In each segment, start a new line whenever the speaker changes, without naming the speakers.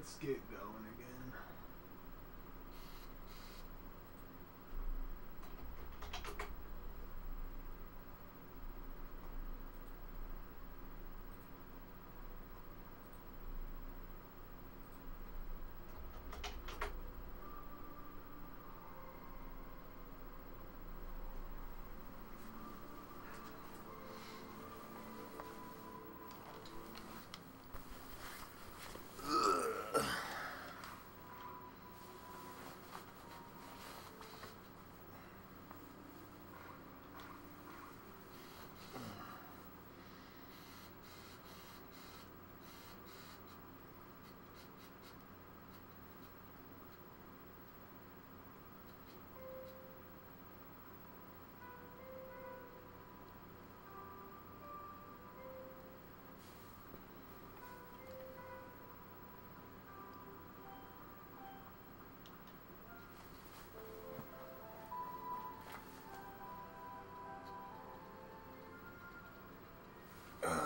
Let's get going again.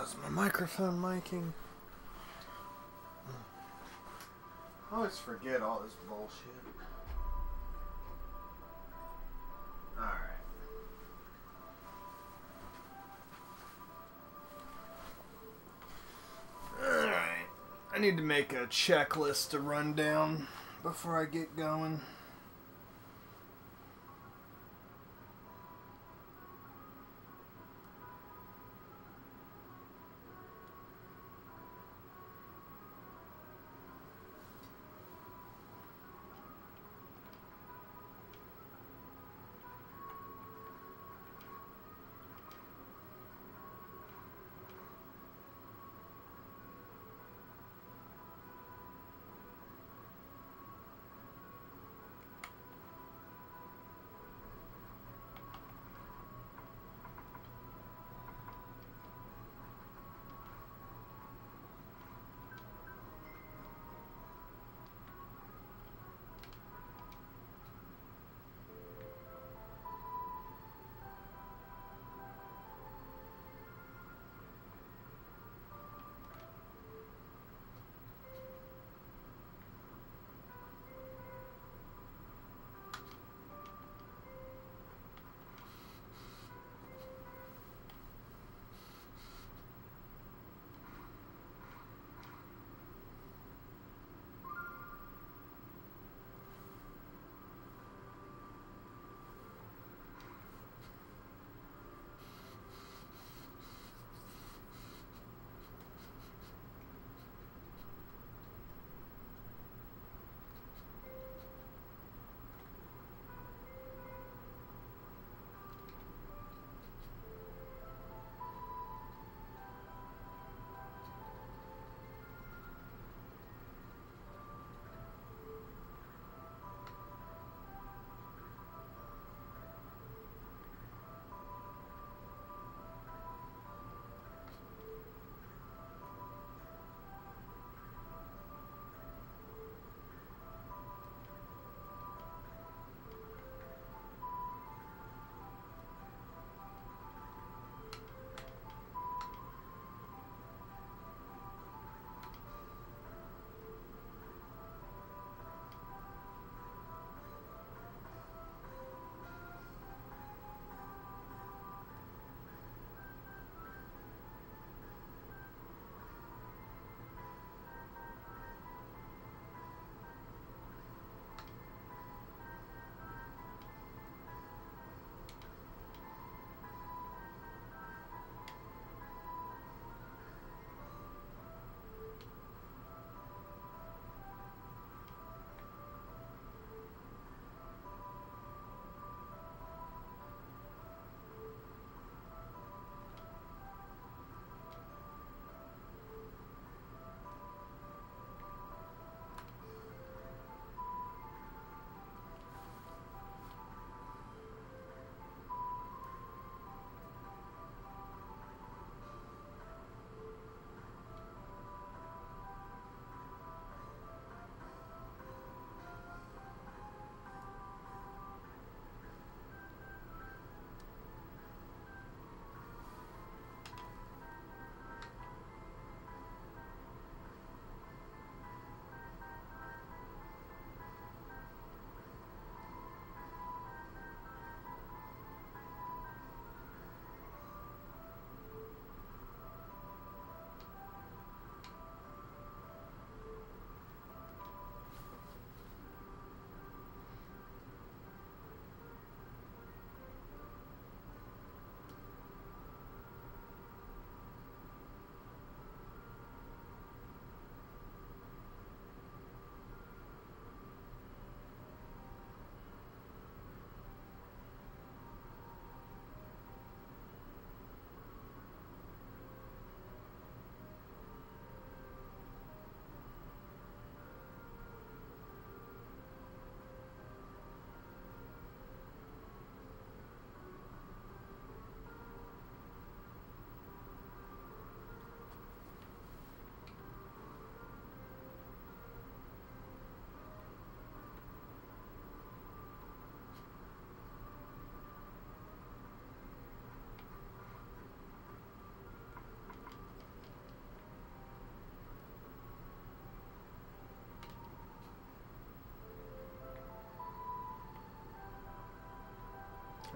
Is my microphone miking? I always forget all this bullshit. Alright. Alright. I need to make a checklist to run down before I get going.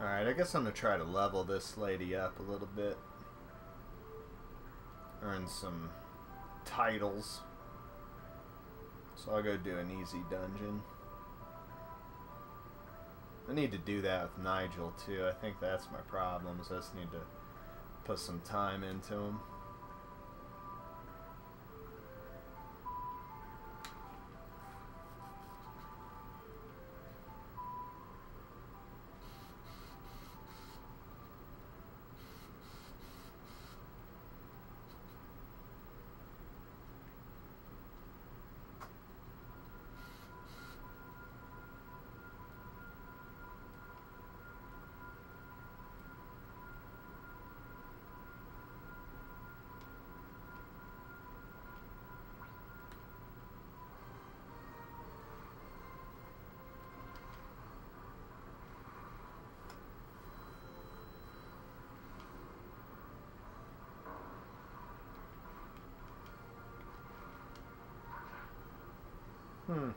Alright, I guess I'm going to try to level this lady up a little bit. Earn some titles. So I'll go do an easy dungeon. I need to do that with Nigel too. I think that's my problem, is I just need to put some time into him. Hmm.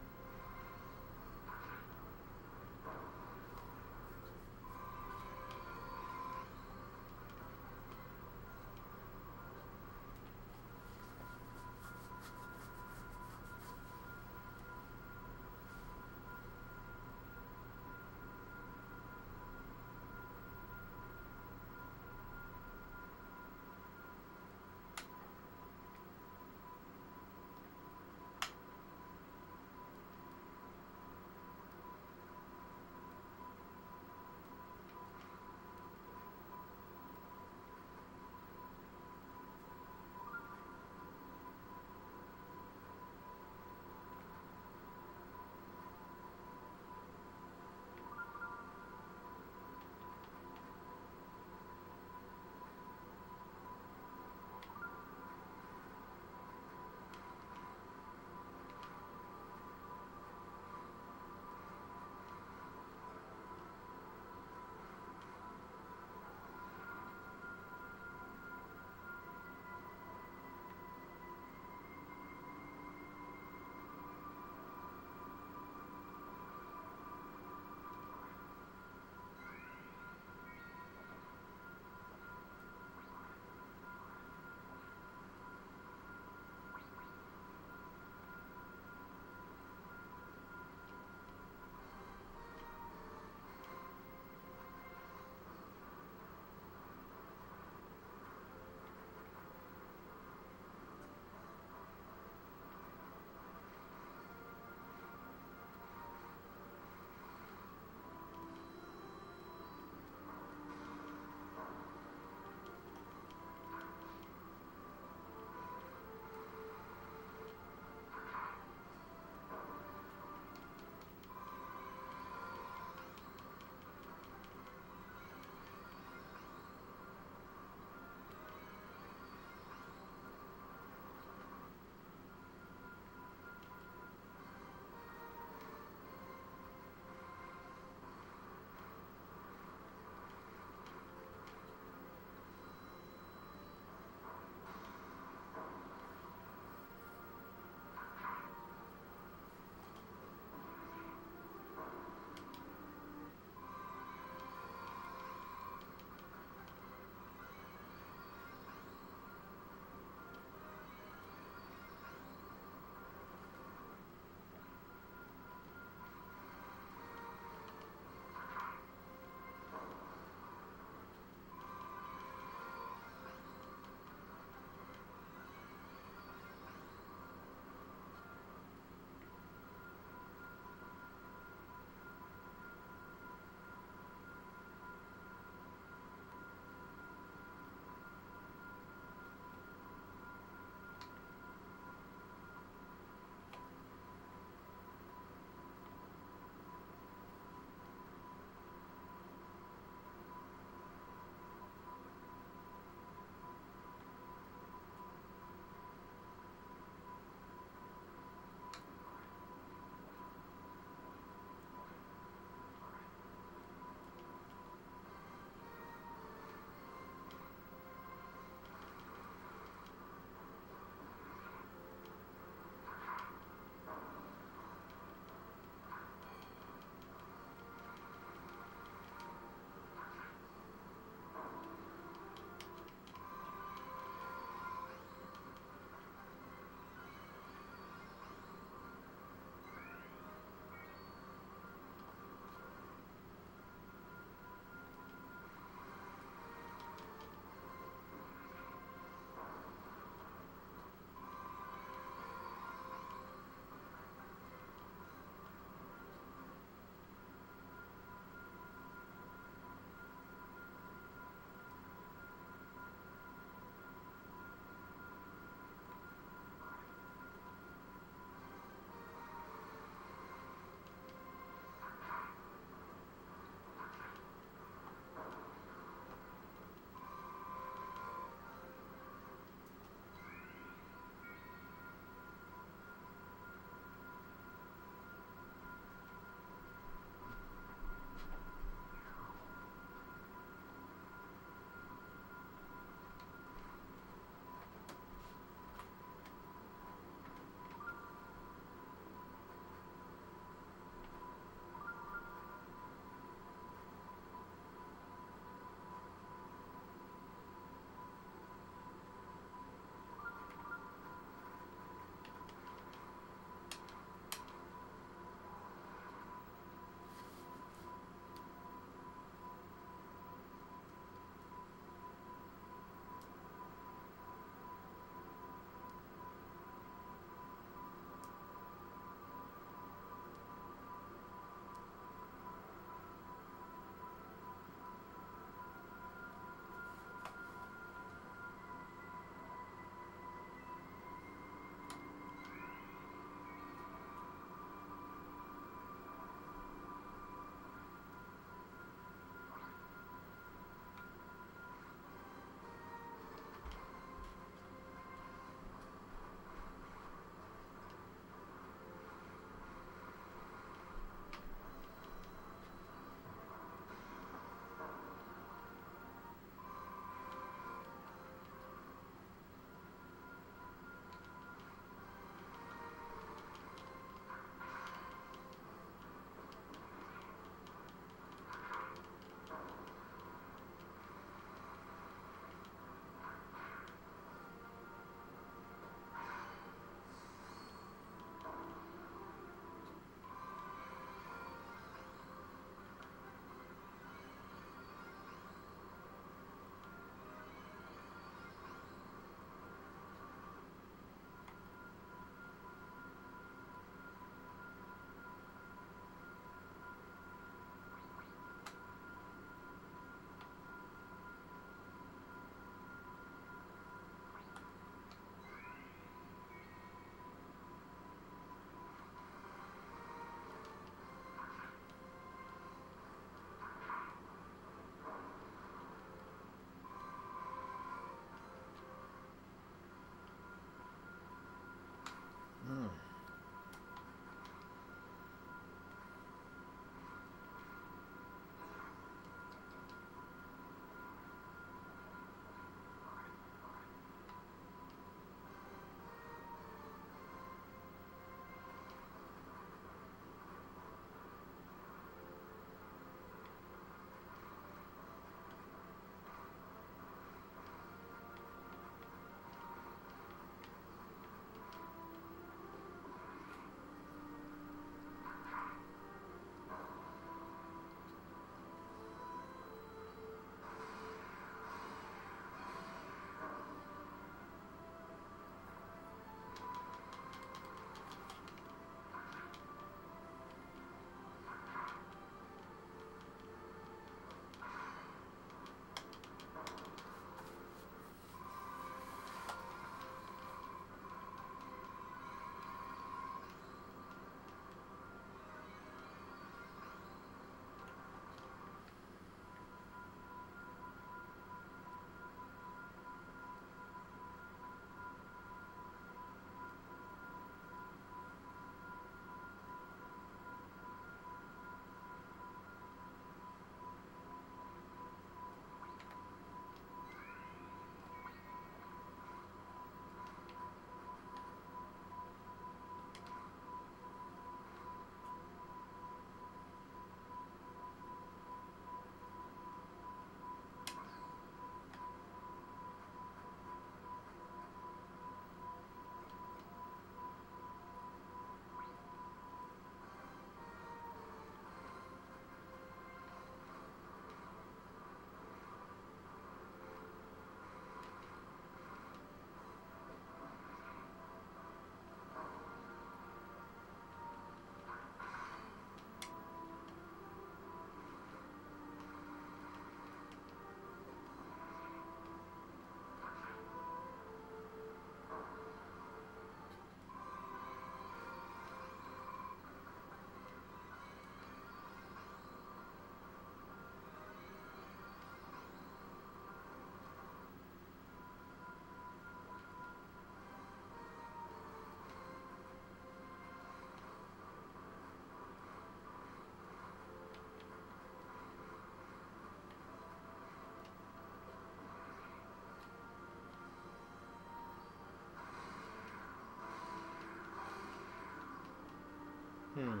Hmm.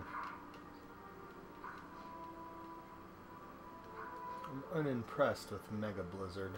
I'm unimpressed with Mega Blizzard.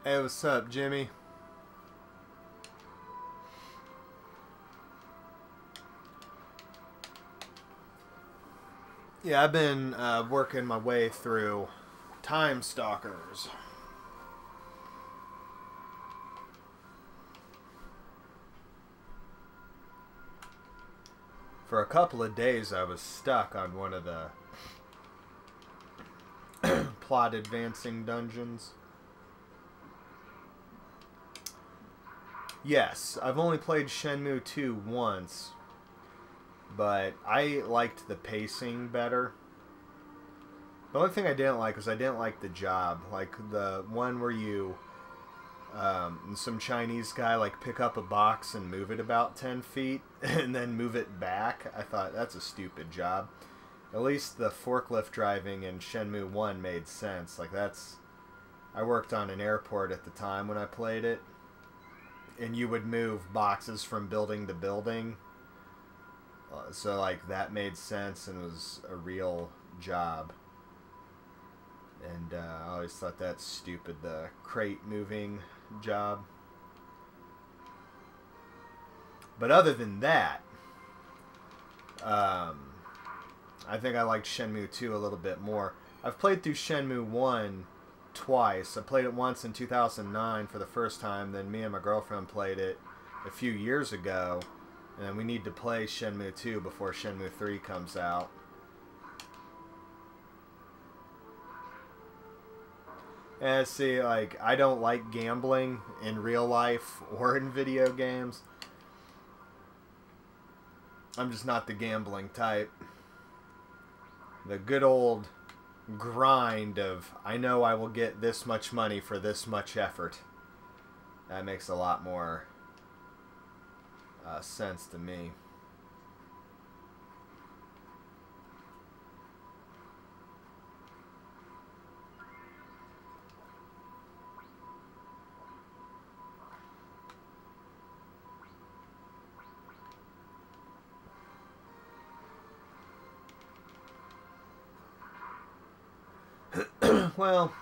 Hey, what's up, Jimmy? Yeah, I've been working my way through Time Stalkers. For a couple of days, I was stuck on one of the plot advancing dungeons. Yes, I've only played Shenmue 2 once, but I liked the pacing better. The only thing I didn't like was I didn't like the job. Like the one where you, some Chinese guy, like pick up a box and move it about 10 feet and then move it back. I thought, that's a stupid job. At least the forklift driving in Shenmue 1 made sense. Like that's... I worked on an airport at the time when I played it. And you would move boxes from building to building. So like that made sense and was a real job. And I always thought that's stupid, the crate moving job. But other than that, I think I liked Shenmue 2 a little bit more. I've played through Shenmue 1 twice. I played it once in 2009 for the first time, then me and my girlfriend played it a few years ago, and we need to play Shenmue 2 before Shenmue 3 comes out. And see, like, I don't like gambling in real life or in video games. I'm just not the gambling type. The good old grind of, I know I will get this much money for this much effort. That makes a lot more sense to me. Well,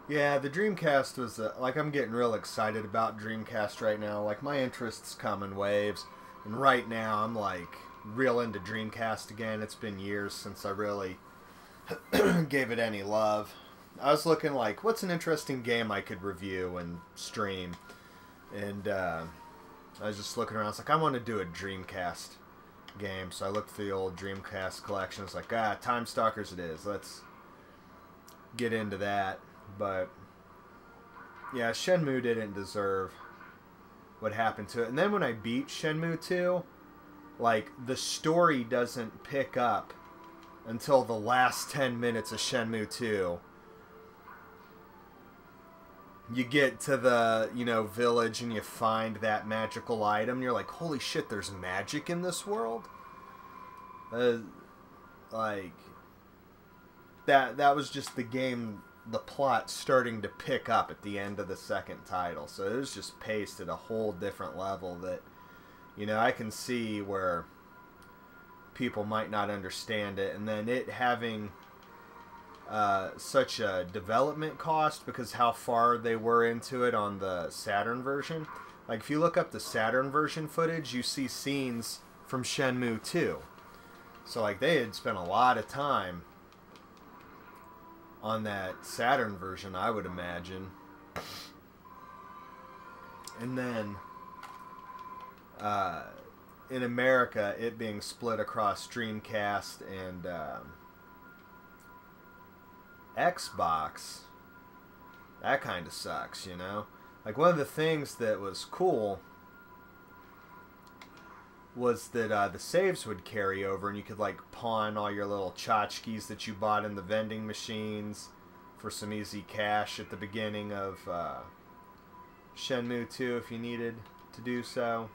yeah, the Dreamcast was, like, I'm getting real excited about Dreamcast right now. Like, my interests come in waves. And right now, I'm, like, real into Dreamcast again. It's been years since I really gave it any love. I was looking, like, what's an interesting game I could review and stream? And, I was just looking around. I was like, I want to do a Dreamcast game. So I looked through the old Dreamcast collection. I was like, Time Stalkers it is. Let's get into that. But yeah, Shenmue didn't deserve what happened to it. And then when I beat Shenmue 2, like, the story doesn't pick up until the last 10 minutes of Shenmue 2. You get to the, village and you find that magical item. And you're like, holy shit, there's magic in this world? Like, that was just the game, the plot starting to pick up at the end of the second title. So it was just paced at a whole different level that, I can see where people might not understand it. And then it having such a development cost because how far they were into it on the Saturn version. Like, if you look up the Saturn version footage, you see scenes from Shenmue 2. So, like, they had spent a lot of time on that Saturn version, I would imagine. And then, in America, it being split across Dreamcast and Xbox, that kind of sucks, Like, one of the things that was cool was that the saves would carry over and you could, like, pawn all your little tchotchkes that you bought in the vending machines for some easy cash at the beginning of Shenmue 2 if you needed to do so.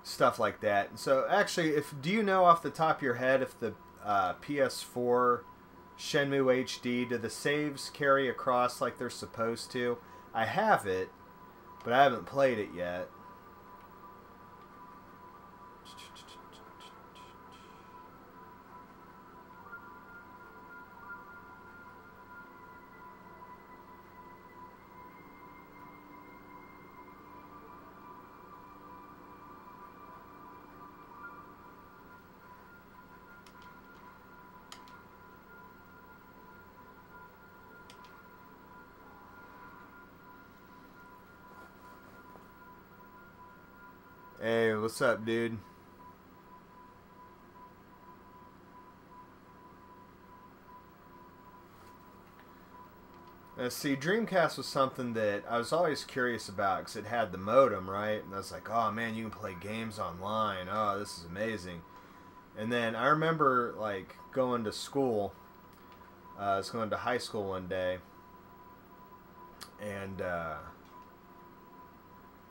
Stuff like that. So, actually, do you know off the top of your head if the PS4 Shenmue HD, do the saves carry across like they're supposed to? I have it, but I haven't played it yet. Hey, what's up, dude? See, Dreamcast was something that I was always curious about because it had the modem, right? And I was like, oh man, you can play games online. Oh, this is amazing. And then I remember like going to school. I was going to high school one day and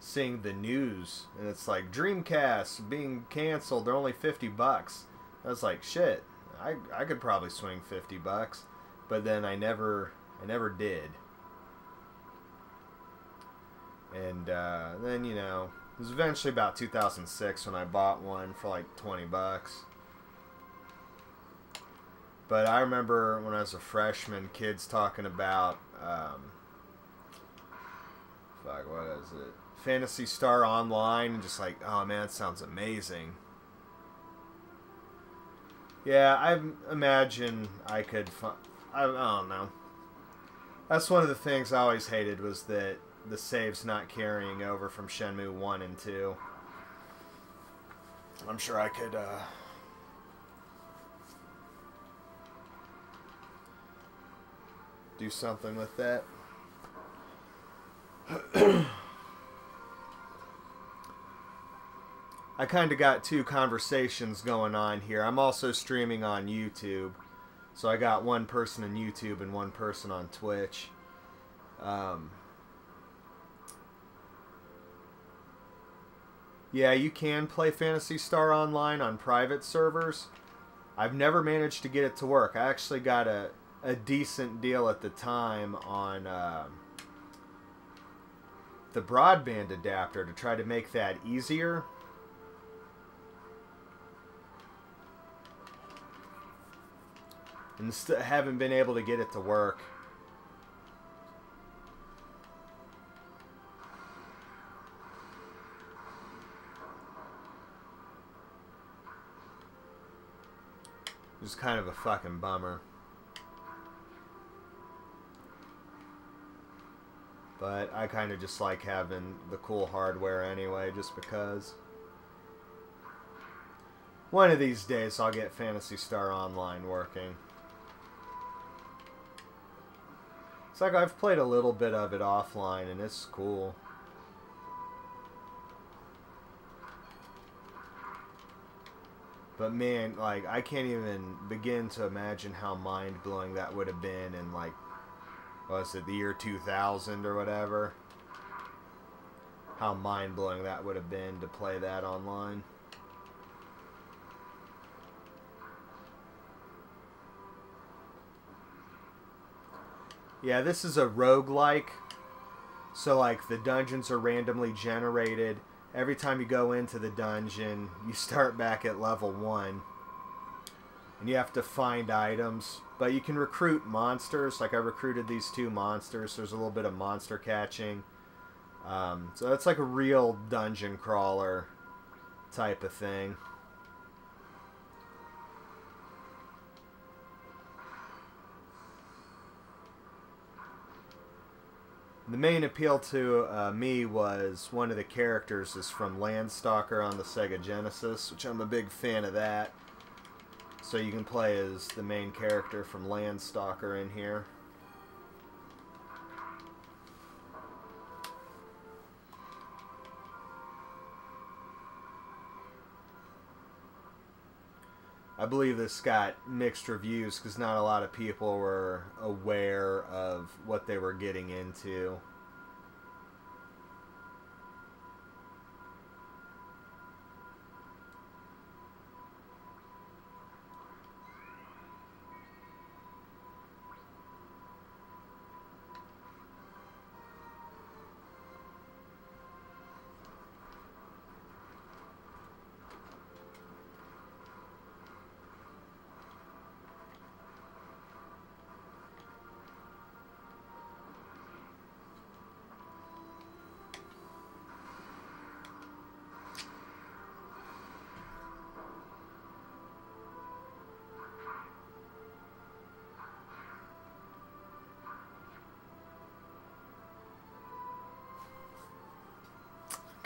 seeing the news, and it's like Dreamcast being canceled. They're only $50. I was like, shit, I could probably swing $50, but then I never did. And then, you know, it was eventually about 2006 when I bought one for like $20. But I remember when I was a freshman, kids talking about, fuck, what is it? Phantasy Star Online, and just like, oh man, that sounds amazing. Yeah, I imagine I could, I don't know. That's one of the things I always hated, was that the save's not carrying over from Shenmue 1 and 2. I'm sure I could do something with that. I kind of got two conversations going on here. I'm also streaming on YouTube. So I got one person on YouTube and one person on Twitch. Yeah, you can play Phantasy Star Online on private servers. I've never managed to get it to work. I actually got a decent deal at the time on the broadband adapter to try to make that easier. And haven't been able to get it to work. It's kind of a fucking bummer. But I kind of just like having the cool hardware anyway, just because. One of these days I'll get Phantasy Star Online working. It's like I've played a little bit of it offline and it's cool. But man, like, I can't even begin to imagine how mind-blowing that would have been in, like, what was it, the year 2000 or whatever? How mind-blowing that would have been to play that online. Yeah, this is a roguelike. So, like, the dungeons are randomly generated. Every time you go into the dungeon, you start back at level 1. And you have to find items. But you can recruit monsters. Like, I recruited these 2 monsters. There's a little bit of monster catching. So it's like a real dungeon crawler type of thing. The main appeal to me was one of the characters is from Landstalker on the Sega Genesis, which I'm a big fan of that. So you can play as the main character from Landstalker in here. I believe this got mixed reviews because not a lot of people were aware of what they were getting into.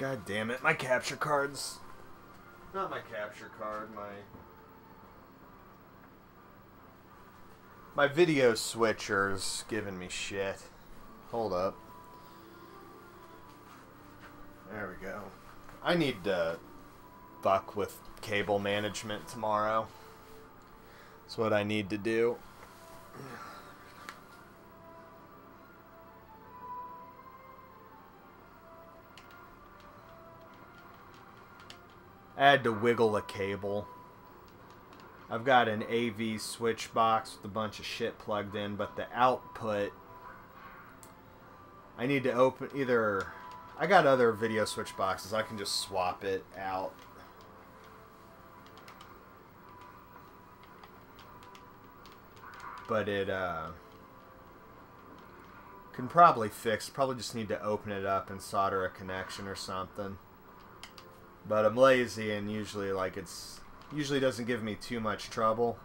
God damn it, my capture cards. Not my capture card, my video switcher's giving me shit. Hold up. There we go. I need to fuck with cable management tomorrow. That's what I need to do. I had to wiggle a cable. I've got an AV switch box with a bunch of shit plugged in, but the output, I need to open either. I got other video switch boxes. I can just swap it out. But it can probably fix. Probably just need to open it up and solder a connection or something. But I'm lazy and usually usually doesn't give me too much trouble.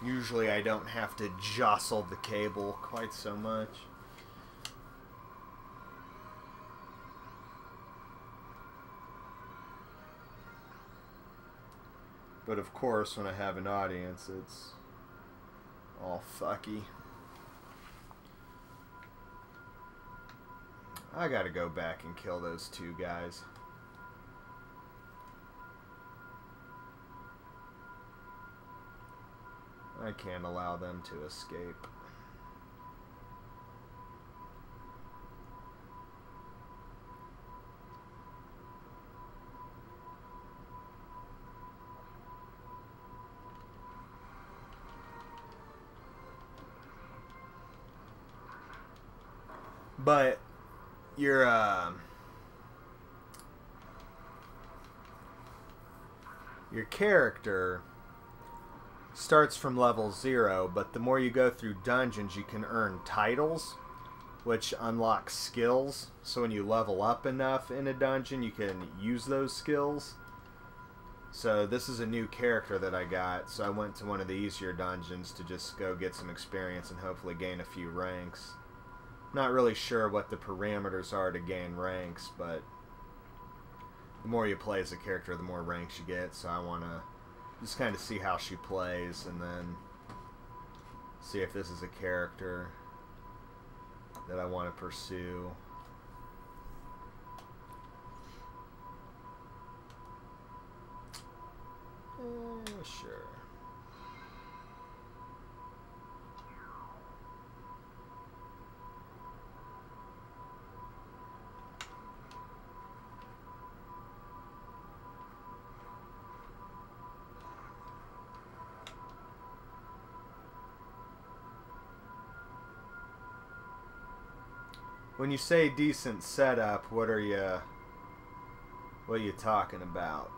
Usually I don't have to jostle the cable quite so much. But of course, when I have an audience, it's all fucky. I gotta go back and kill those two guys. I can't allow them to escape. But your character starts from level 0, but the more you go through dungeons, you can earn titles, which unlock skills. So when you level up enough in a dungeon, you can use those skills. So this is a new character that I got, so I went to one of the easier dungeons to just go get some experience and hopefully gain a few ranks. Not really sure what the parameters are to gain ranks, but the more you play as a character, the more ranks you get, so I want to just kind of see how she plays and then see if this is a character that I want to pursue. Sure. When you say decent setup, what are you talking about?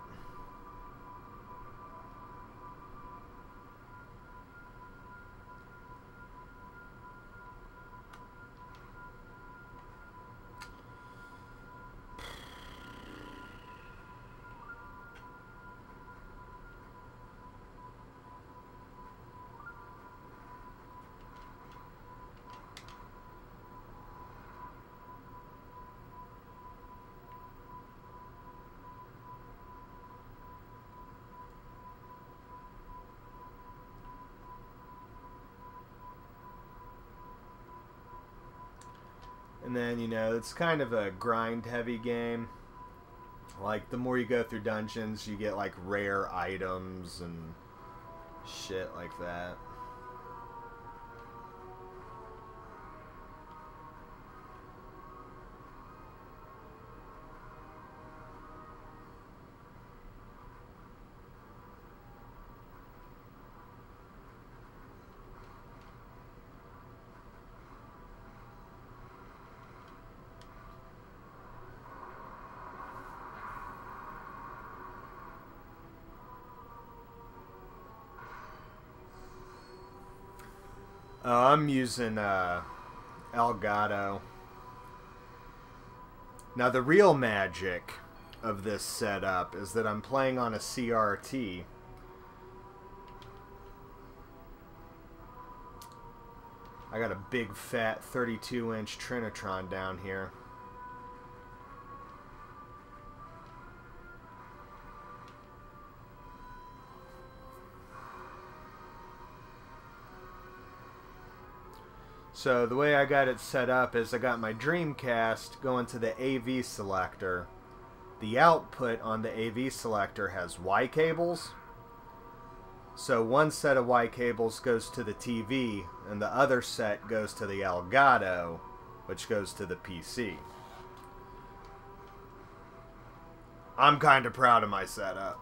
And then, you know, it's kind of a grind-heavy game. Like, the more you go through dungeons, you get, like, rare items and shit like that. I'm using Elgato. Now the real magic of this setup is that I'm playing on a CRT. I got a big fat 32-inch Trinitron down here. So the way I got it set up is I got my Dreamcast going to the AV selector. The output on the AV selector has Y cables. So one set of Y cables goes to the TV and the other set goes to the Elgato, which goes to the PC. I'm kind of proud of my setup.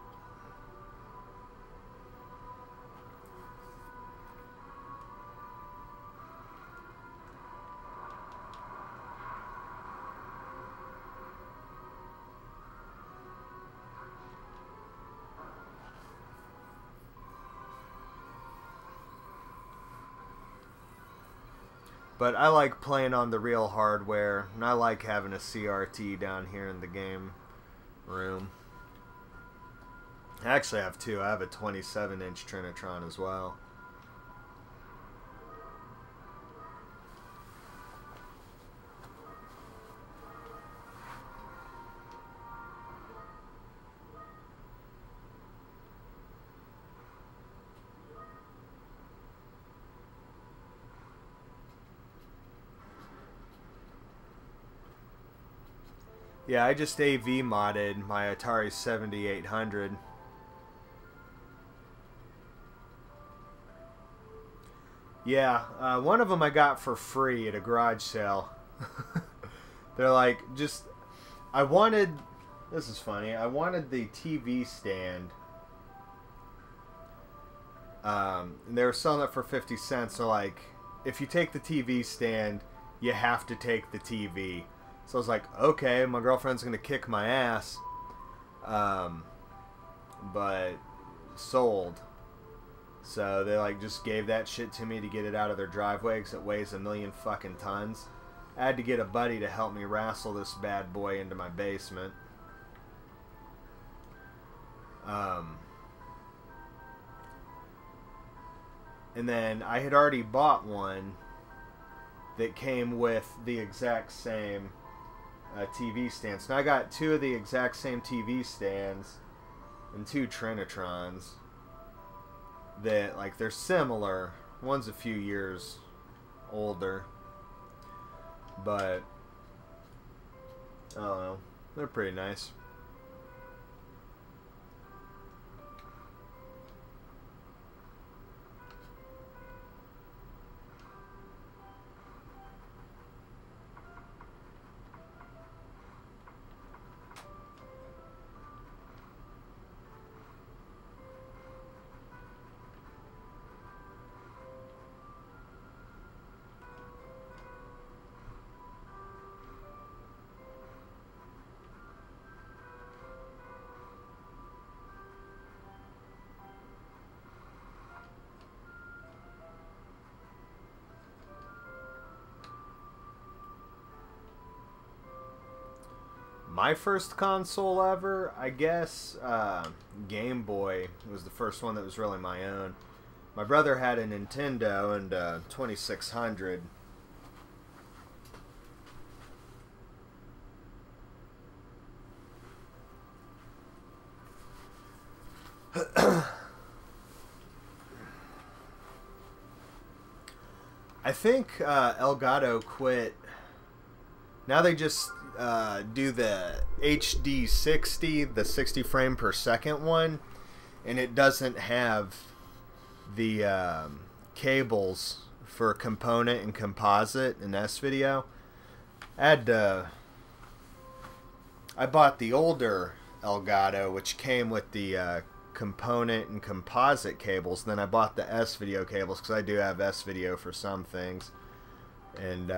But I like playing on the real hardware, and I like having a CRT down here in the game room. I actually have two. I have a 27-inch Trinitron as well. Yeah, I just AV modded my Atari 7800. Yeah, one of them I got for free at a garage sale. They're like, just... I wanted... This is funny. I wanted the TV stand. And they were selling it for 50 cents. So, like, if you take the TV stand, you have to take the TV. So I was like, okay, my girlfriend's going to kick my ass. But sold. So they like just gave that shit to me to get it out of their driveway because it weighs 1,000,000 fucking tons. I had to get a buddy to help me wrestle this bad boy into my basement. And then I had already bought one that came with the exact same TV stands. Now I got two of the exact same TV stands and two Trinitrons that, like, they're similar. One's a few years older, but I don't know, they're pretty nice. My first console ever, I guess, Game Boy was the first one that was really my own. My brother had a Nintendo and 2600. I think Elgato quit. Now they just do the HD 60, the 60 frame per second one, and it doesn't have the cables for component and composite and S-video. I bought the older Elgato, which came with the component and composite cables. Then I bought the S-video cables because I do have S-video for some things. And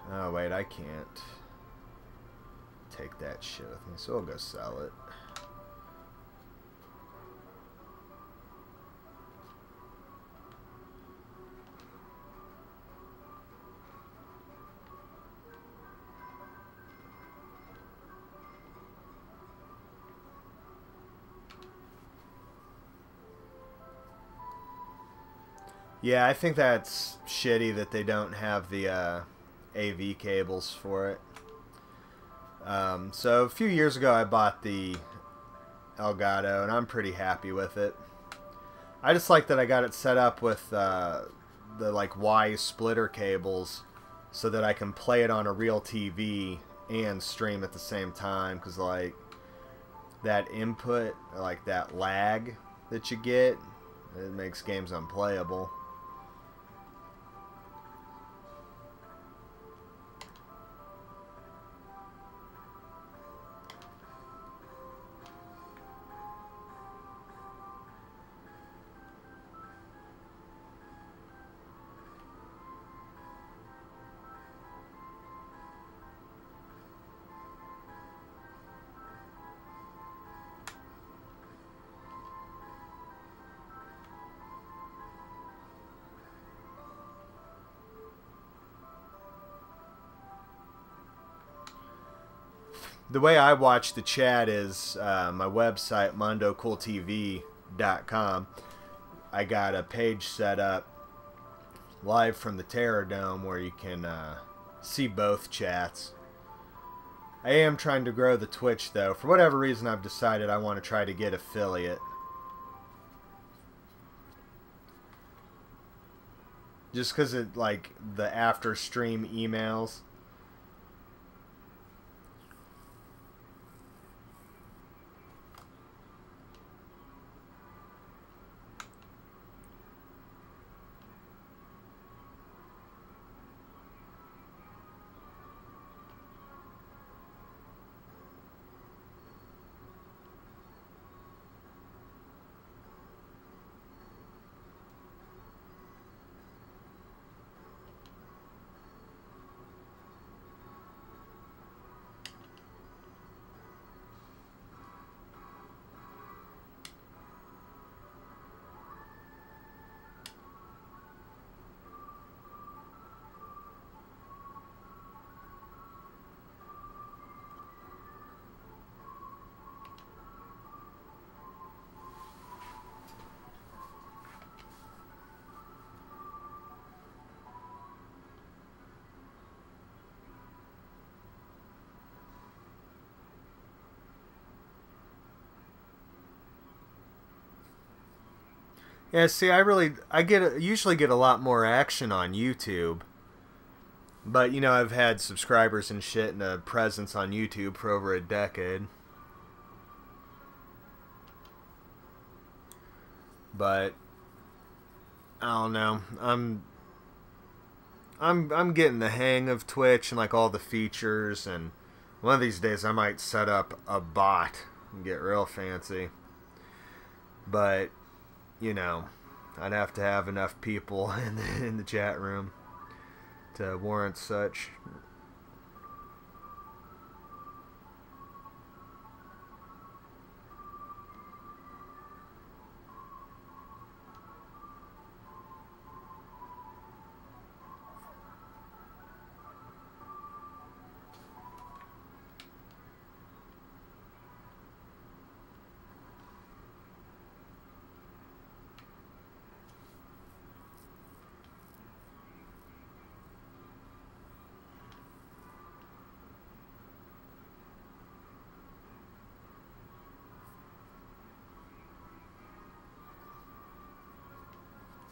oh wait, I can't take that shit with me, so I'll go sell it. Yeah, I think that's shitty that they don't have the AV cables for it. So a few years ago I bought the Elgato and I'm pretty happy with it. I just like that I got it set up with the like Y splitter cables so that I can play it on a real TV and stream at the same time, because like that input, like that lag that you get, it makes games unplayable. The way I watch the chat is my website, mondocooltv.com. I got a page set up live from the Terror Dome where you can see both chats. I am trying to grow the Twitch, though. For whatever reason, I've decided I want to try to get affiliate. Just because it, like, the after stream emails. Yeah, see, usually get a lot more action on YouTube. But, you know, I've had subscribers and shit and a presence on YouTube for over a decade. But I don't know. I'm getting the hang of Twitch and like all the features, and one of these days I might set up a bot and get real fancy. But, you know, I'd have to have enough people in the chat room to warrant such.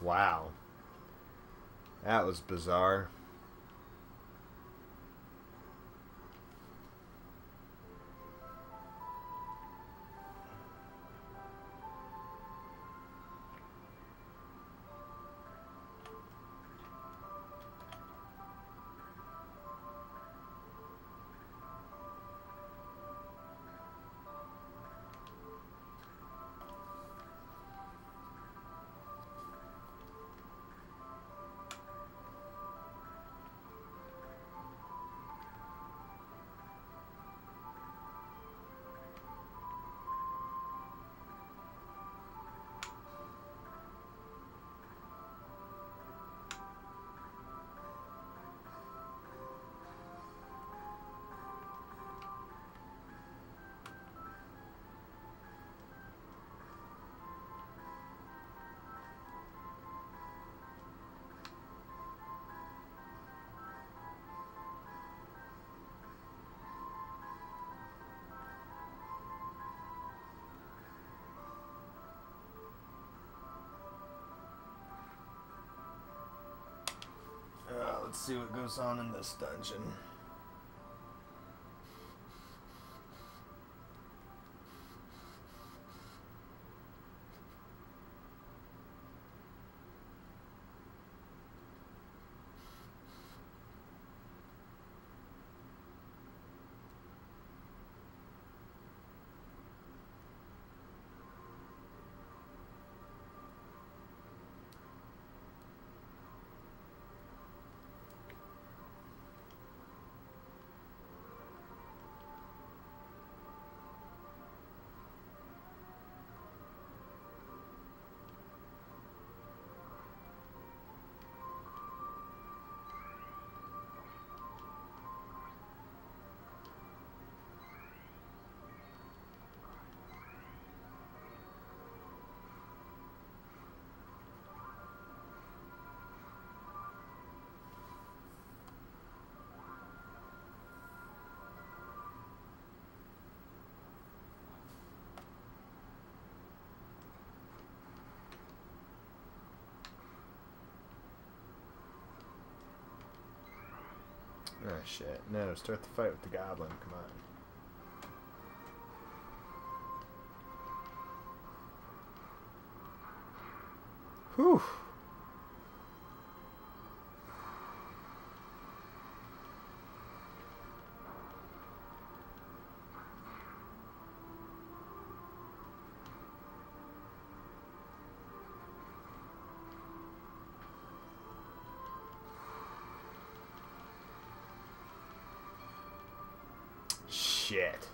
Wow. That was bizarre. Let's see what goes on in this dungeon. Oh shit. No, start the fight with the goblin. Come on. Whew. Shit.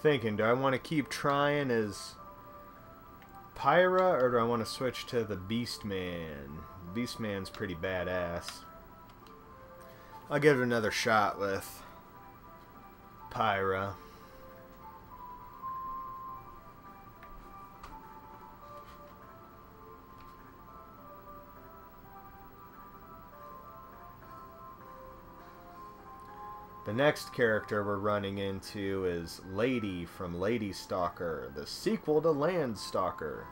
Thinking, do I want to keep trying as Pyra, or do I want to switch to the Beastman? Beastman's pretty badass. I'll give it another shot with Pyra. The next character we're running into is Lady from Lady Stalker, the sequel to Land Stalker,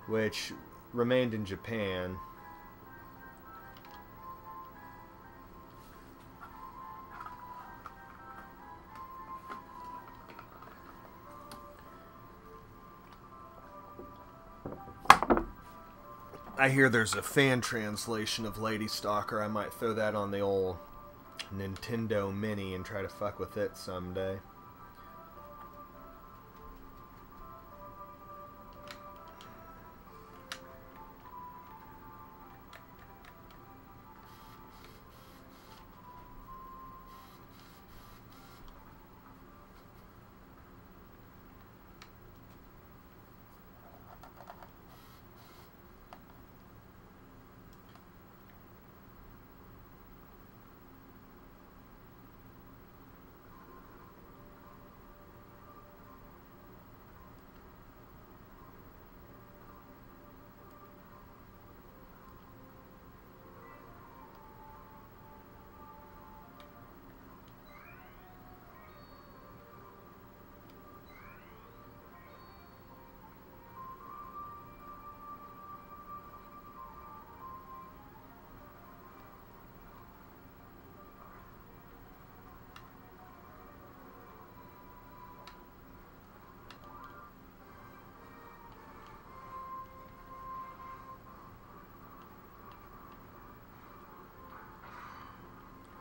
which remained in Japan. I hear there's a fan translation of Lady Stalker. I might throw that on the old Nintendo Mini and try to fuck with it someday.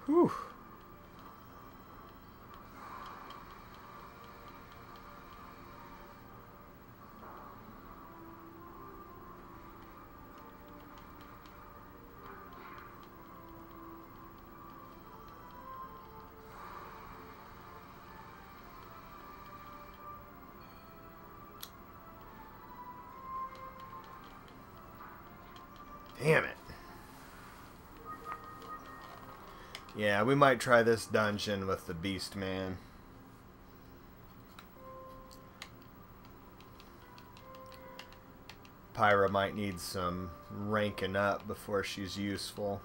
Whew. Damn it. Yeah, we might try this dungeon with the Beast Man. Pyra might need some ranking up before she's useful.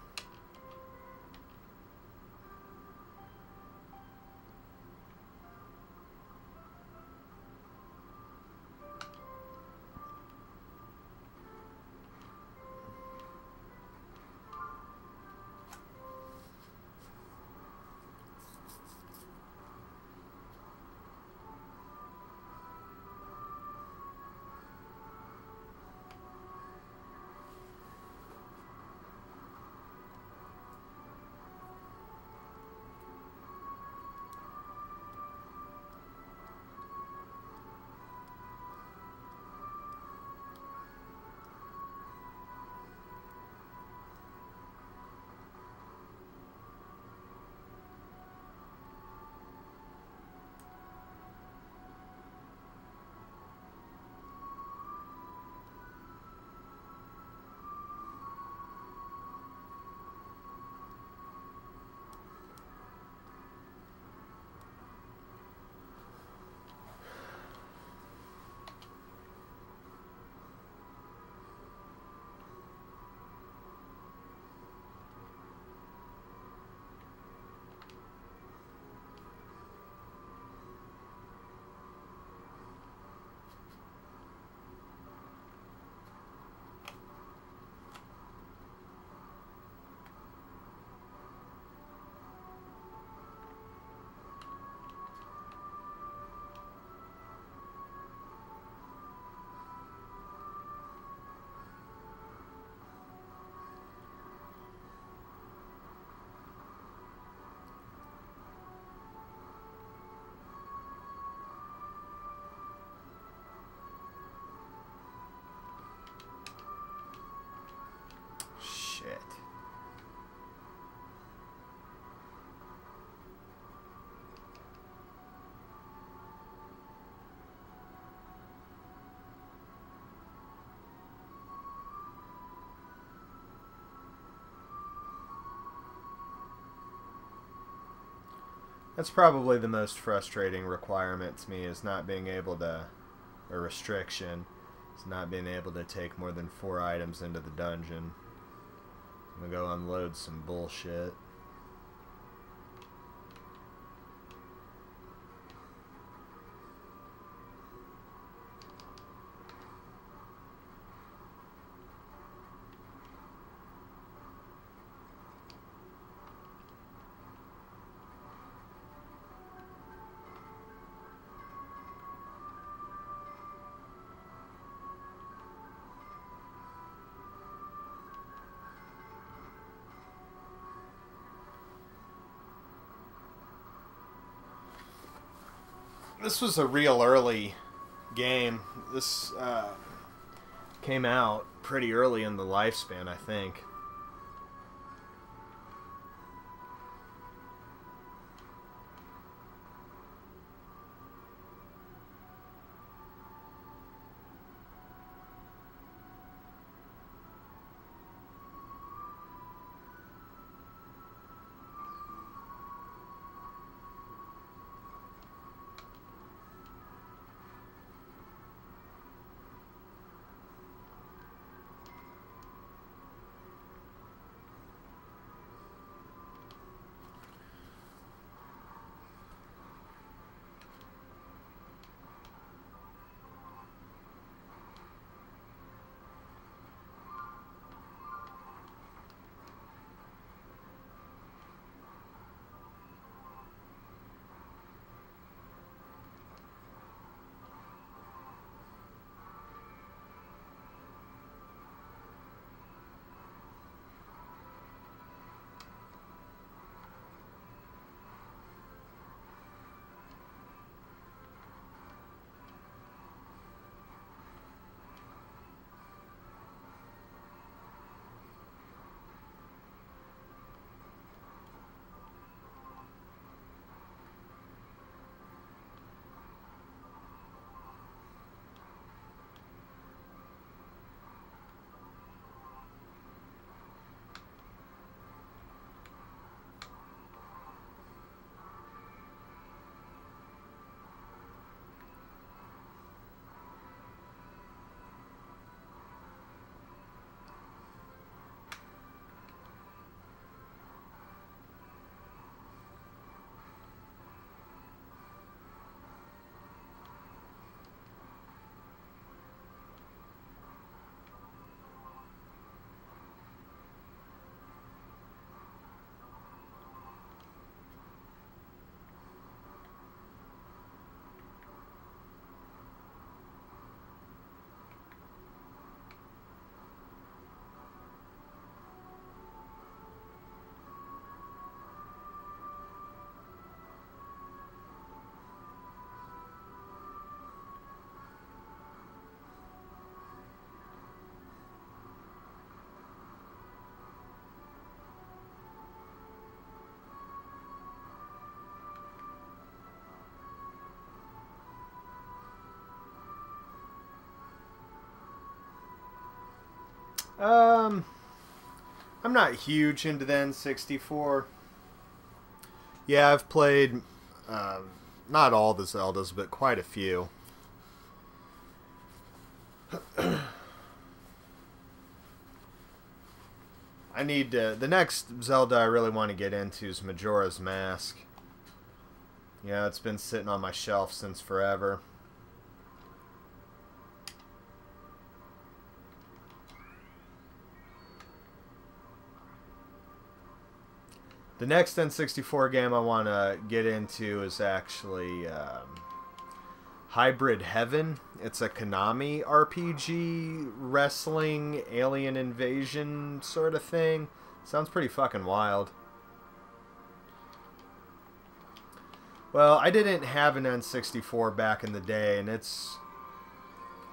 Shit. That's probably the most frustrating requirement to me, is not being able to, a restriction, is not being able to take more than 4 items into the dungeon. I'm gonna go unload some bullshit. This was a real early game. This came out pretty early in the lifespan, I think. Um, I'm not huge into the N64. Yeah, I've played not all the Zeldas, but quite a few. I need to... The next Zelda I really want to get into is Majora's Mask. Yeah, it's been sitting on my shelf since forever. The next N64 game I want to get into is actually Hybrid Heaven. It's a Konami RPG, wrestling, alien invasion sort of thing. Sounds pretty fucking wild. Well, I didn't have an N64 back in the day, and it's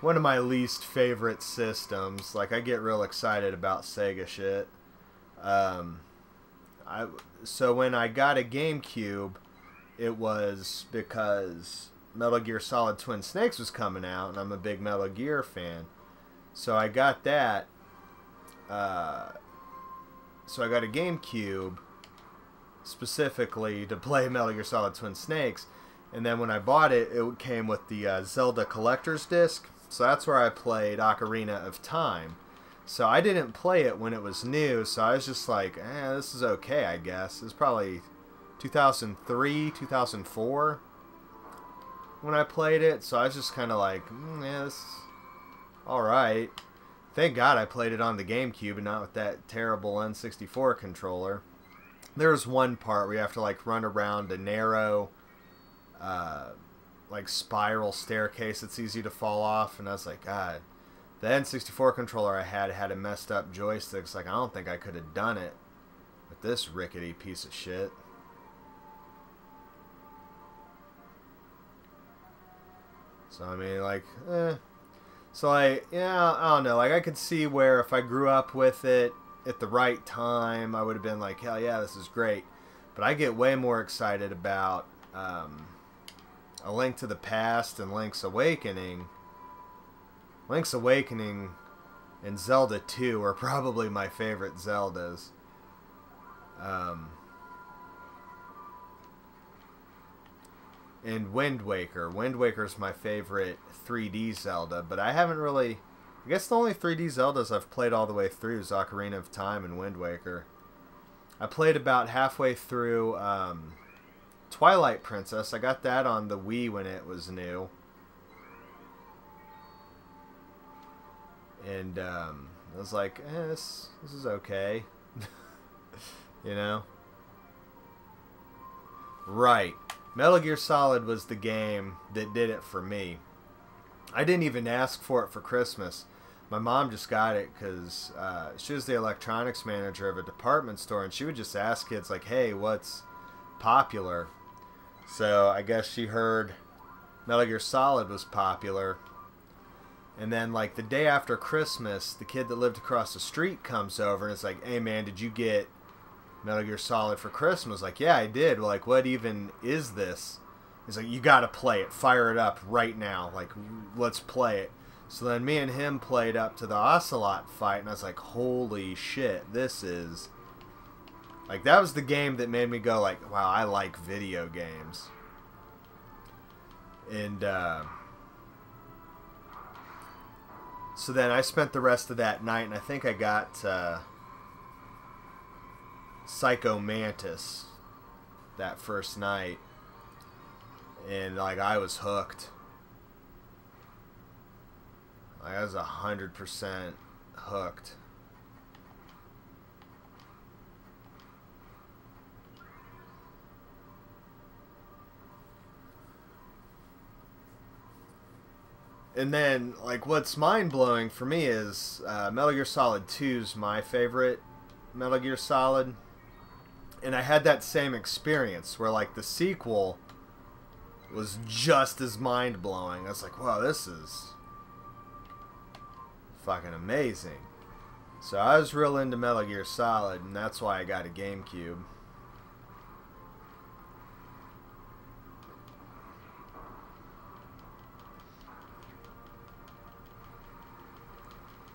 one of my least favorite systems. Like, I get real excited about Sega shit. So when I got a GameCube, it was because Metal Gear Solid Twin Snakes was coming out, and I'm a big Metal Gear fan. So I got that. So I got a GameCube specifically to play Metal Gear Solid Twin Snakes. And then when I bought it, it came with the Zelda Collector's Disc. So that's where I played Ocarina of Time. So I didn't play it when it was new, so I was just like, this is okay, I guess. It was probably 2003, 2004 when I played it, so I was just kind of like, yeah, this is alright. Thank God I played it on the GameCube and not with that terrible N64 controller. There's one part where you have to like run around a narrow, like spiral staircase that's easy to fall off, and I was like, God. The N64 controller I had a messed up joystick. It's like, I don't think I could have done it with this rickety piece of shit. So, I mean, like, So, like, yeah, I don't know. Like, I could see where if I grew up with it at the right time, I would have been like, hell yeah, this is great. But I get way more excited about A Link to the Past and Link's Awakening. Link's Awakening and Zelda 2 are probably my favorite Zeldas. And Wind Waker. Wind Waker's my favorite 3D Zelda, but I haven't really... I guess the only 3D Zeldas I've played all the way through is Ocarina of Time and Wind Waker. I played about halfway through Twilight Princess. I got that on the Wii when it was new. And I was like, this is okay. You know? Right. Metal Gear Solid was the game that did it for me. I didn't even ask for it for Christmas. My mom just got it because she was the electronics manager of a department store, and she would just ask kids, like, hey, what's popular? So I guess she heard Metal Gear Solid was popular. And then, like, the day after Christmas, the kid that lived across the street comes over and is like, hey, man, did you get Metal Gear Solid for Christmas? Like, yeah, I did. Like, what even is this? He's like, you gotta play it. Fire it up right now. Like, let's play it. So then me and him played up to the Ocelot fight, and I was like, holy shit, this is... Like, that was the game that made me go, like, wow, I like video games. And, so then I spent the rest of that night, and I think I got Psycho Mantis that first night. And, like, I was hooked. Like, I was 100% hooked. And then, like, what's mind-blowing for me is Metal Gear Solid 2's my favorite Metal Gear Solid. And I had that same experience where, like, the sequel was just as mind-blowing. I was like, wow, this is fucking amazing. So I was real into Metal Gear Solid, and that's why I got a GameCube.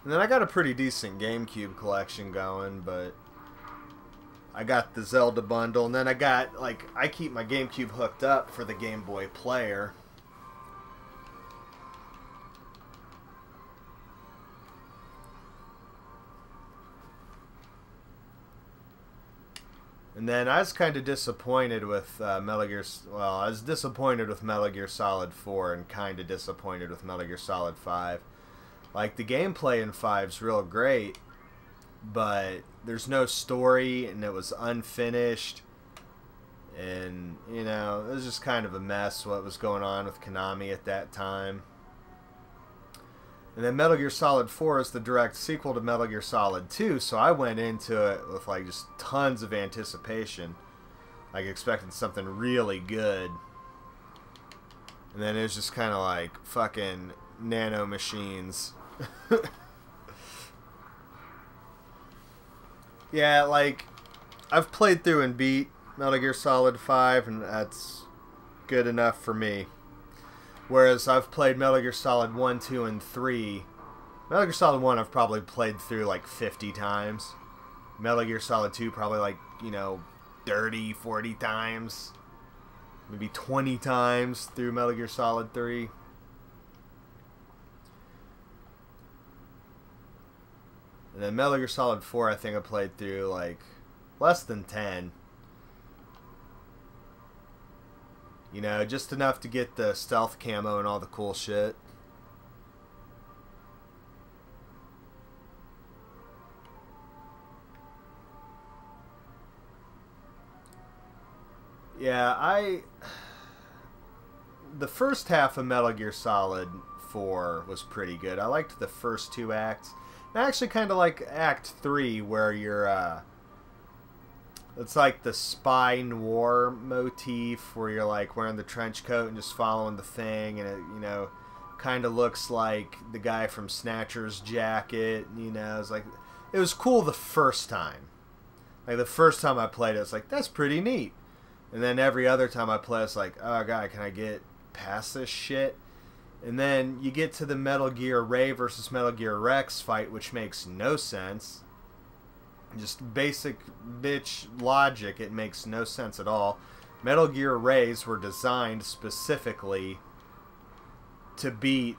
And then I got a pretty decent GameCube collection going, but I got the Zelda bundle, and then I got, like, I keep my GameCube hooked up for the Game Boy Player. And then I was kind of disappointed with Metal Gear... Well, I was disappointed with Metal Gear Solid 4 and kind of disappointed with Metal Gear Solid 5. Like, the gameplay in 5's real great, but there's no story, and it was unfinished. And, you know, it was just kind of a mess what was going on with Konami at that time. And then Metal Gear Solid 4 is the direct sequel to Metal Gear Solid 2, so I went into it with, like, just tons of anticipation. Like, expecting something really good. And then it was just kind of like fucking nano machines. Yeah, like, I've played through and beat Metal Gear Solid 5, and that's good enough for me. Whereas I've played Metal Gear Solid 1, 2, and 3. Metal Gear Solid 1 I've probably played through like 50 times. Metal Gear Solid 2 probably like, you know, 30, 40 times. Maybe 20 times through Metal Gear Solid 3. And then Metal Gear Solid 4 I think I played through like less than 10. You know, just enough to get the stealth camo and all the cool shit. Yeah, the first half of Metal Gear Solid 4 was pretty good. I liked the first two acts. I actually kind of like Act 3, where you're, it's like the spy noir motif, where you're like wearing the trench coat and just following the thing, and it, you know, kind of looks like the guy from Snatcher's jacket, you know. It's like, it was cool the first time. Like, the first time I played it, it's like, that's pretty neat. And then every other time I play, it's like, oh god, can I get past this shit? And then you get to the Metal Gear Ray versus Metal Gear Rex fight, which makes no sense. Just basic bitch logic, it makes no sense at all. Metal Gear Rays were designed specifically to beat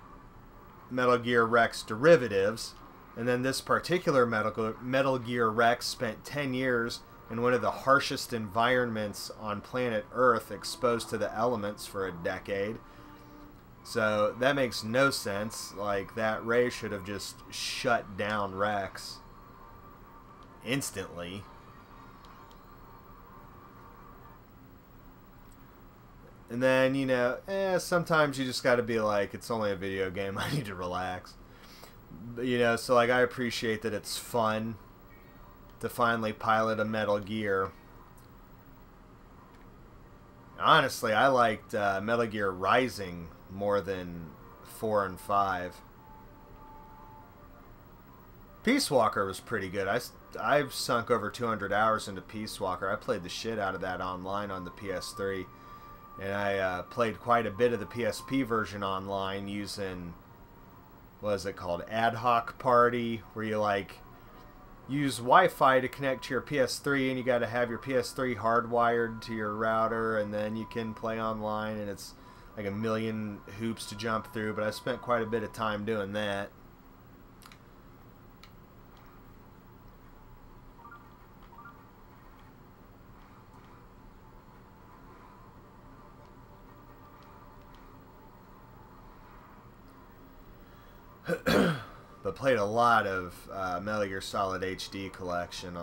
Metal Gear Rex derivatives. And then this particular Metal Gear Rex spent 10 years in one of the harshest environments on planet Earth, exposed to the elements for a decade. So that makes no sense. Like, that Ray should have just shut down Rex instantly. And then, you know, sometimes you just gotta be like, it's only a video game, I need to relax. But, you know, so like, I appreciate that it's fun to finally pilot a Metal Gear. Honestly, I liked Metal Gear Rising more than 4 and 5. Peace Walker was pretty good. I've sunk over 200 hours into Peace Walker. I played the shit out of that online on the PS3. And I played quite a bit of the PSP version online using, what is it called, Ad Hoc Party, where you like use Wi-Fi to connect to your PS3, and you got to have your PS3 hardwired to your router, and then you can play online, and it's like a million hoops to jump through. But I spent quite a bit of time doing that. But played a lot of Metal Gear Solid HD Collection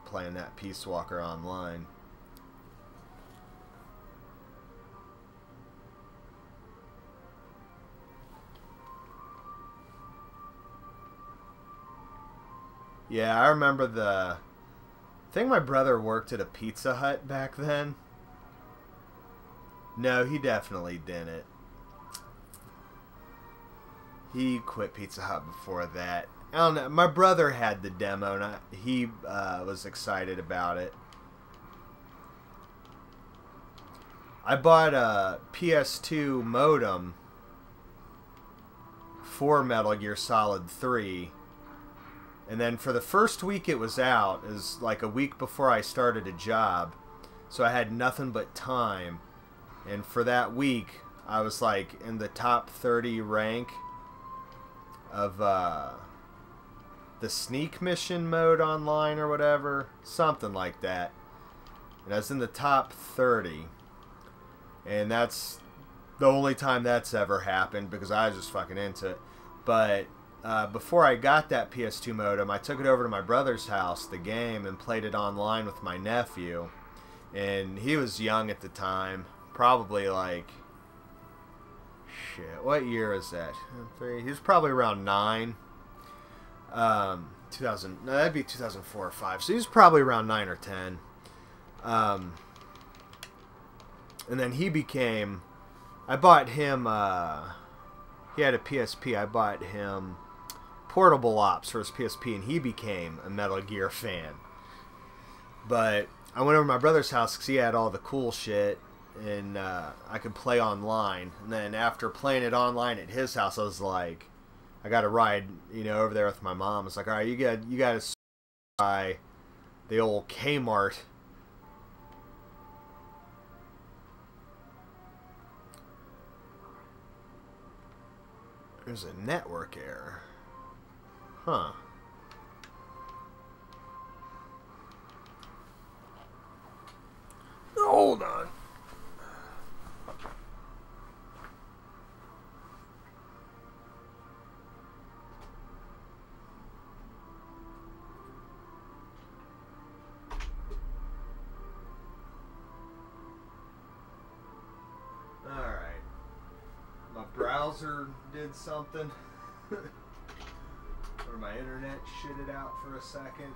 playing that Peace Walker online. Yeah, I remember I think my brother worked at a Pizza Hut back then. No, he definitely didn't. He quit Pizza Hut before that. I don't know. My brother had the demo, and he was excited about it. I bought a PS2 modem for Metal Gear Solid 3, And then for the first week it was out, it was like a week before I started a job. So I had nothing but time. And for that week, I was like in the top 30 rank of the sneak mission mode online or whatever. Something like that. And I was in the top 30. And that's the only time that's ever happened because I was just fucking into it. But before I got that PS2 modem, I took it over to my brother's house, the game, and played it online with my nephew. And he was young at the time. Probably like... Shit, what year is that? He was probably around 9. 2000... No, that'd be 2004 or 5. So he was probably around 9 or 10. And then he became... I bought him... he had a PSP. I bought him Portable Ops for his PSP, and he became a Metal Gear fan. But I went over to my brother's house because he had all the cool shit, and I could play online. And then after playing it online at his house, I was like, I got to ride, over there with my mom. It's like, all right, you got to buy the old Kmart. There's a network error. Huh. Hold on. Alright. My browser did something. Or my internet shitted out for a second.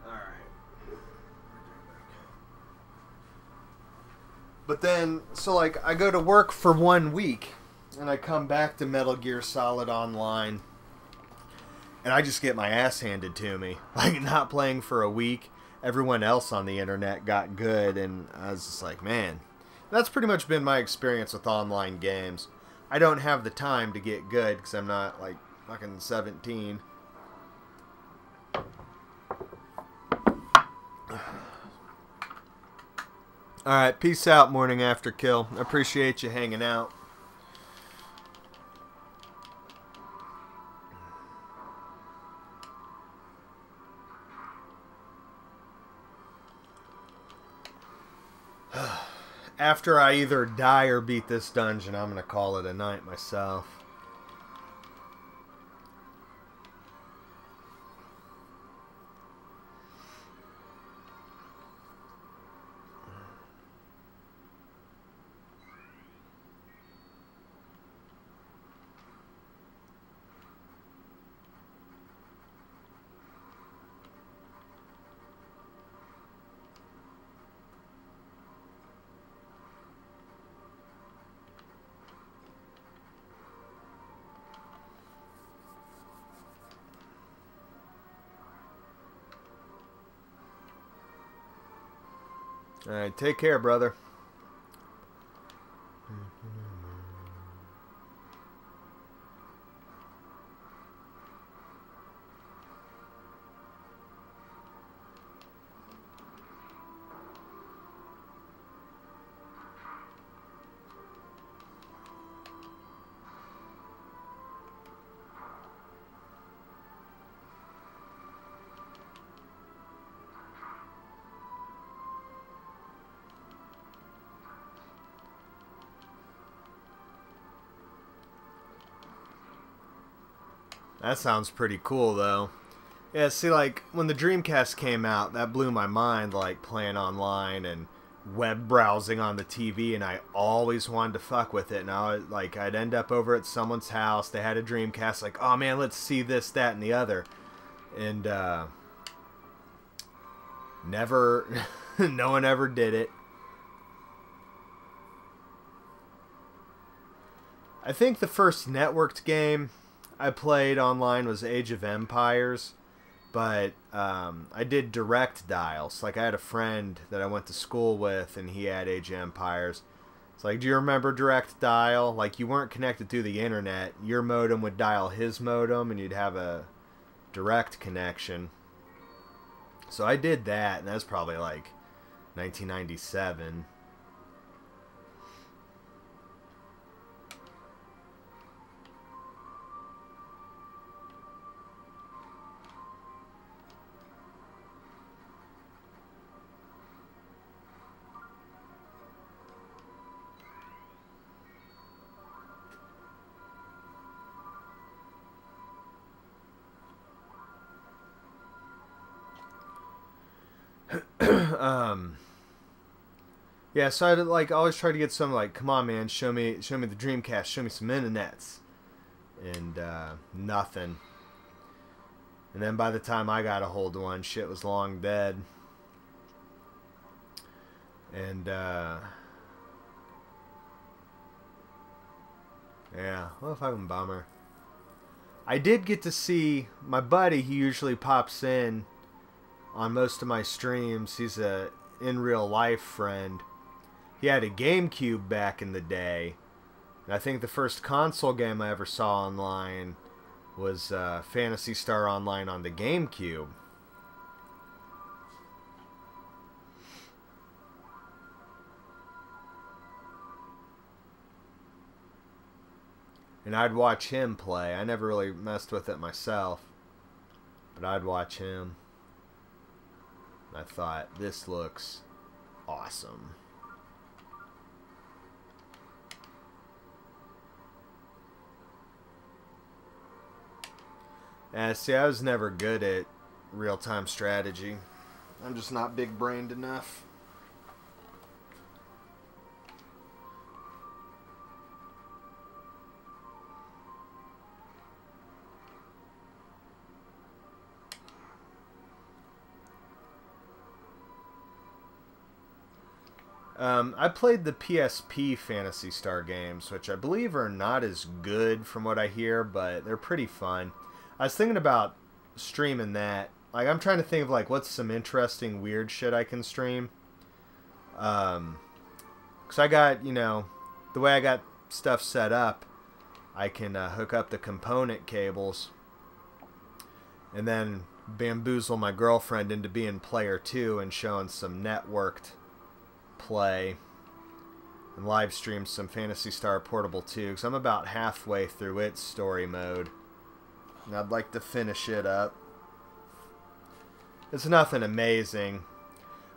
Alright. But then, so like, I go to work for 1 week, and I come back to Metal Gear Solid Online, and I just get my ass handed to me. Like, not playing for a week, everyone else on the internet got good, and I was just like, man, that's pretty much been my experience with online games. I don't have the time to get good, because I'm not, like, fucking 17. Alright, peace out, Morning After Kill. I appreciate you hanging out. After I either die or beat this dungeon, I'm going to call it a night myself. Alright, take care, brother. That sounds pretty cool, though. Yeah, see, like, when the Dreamcast came out, that blew my mind, like, playing online and web browsing on the TV, and I always wanted to fuck with it. And I'd end up over at someone's house, they had a Dreamcast, like, oh man, let's see this, that, and the other. And, never, no one ever did it. I think the first networked game I played online was Age of Empires, but I did direct dials. Like, I had a friend that I went to school with, and he had Age of Empires, It's like, do you remember direct dial? Like, you weren't connected through the internet. Your modem would dial his modem, and you'd have a direct connection. So I did that, and that's probably like 1997. Yeah, so I'd like always try to get some like, come on, man, show me the Dreamcast, show me some internets, and nothing. And then by the time I got a hold of one, shit was long dead. And yeah, what a fucking bummer. I did get to see my buddy. He usually pops in on most of my streams. He's a in real life friend. He had a GameCube back in the day. And I think the first console game I ever saw online was Phantasy Star Online on the GameCube. And I'd watch him play. I never really messed with it myself, but I'd watch him. I thought, this looks awesome. See, I was never good at real-time strategy. I'm just not big-brained enough. I played the PSP Phantasy Star games, which I believe are not as good from what I hear, but they're pretty fun. I was thinking about streaming that. Like, I'm trying to think of, like, what's some interesting, weird shit I can stream. 'Cause I got, you know, the way I got stuff set up, I can hook up the component cables and then bamboozle my girlfriend into being player 2 and showing some networked play and live stream some Phantasy Star Portable 2, because I'm about halfway through its story mode and I'd like to finish it up. It's nothing amazing,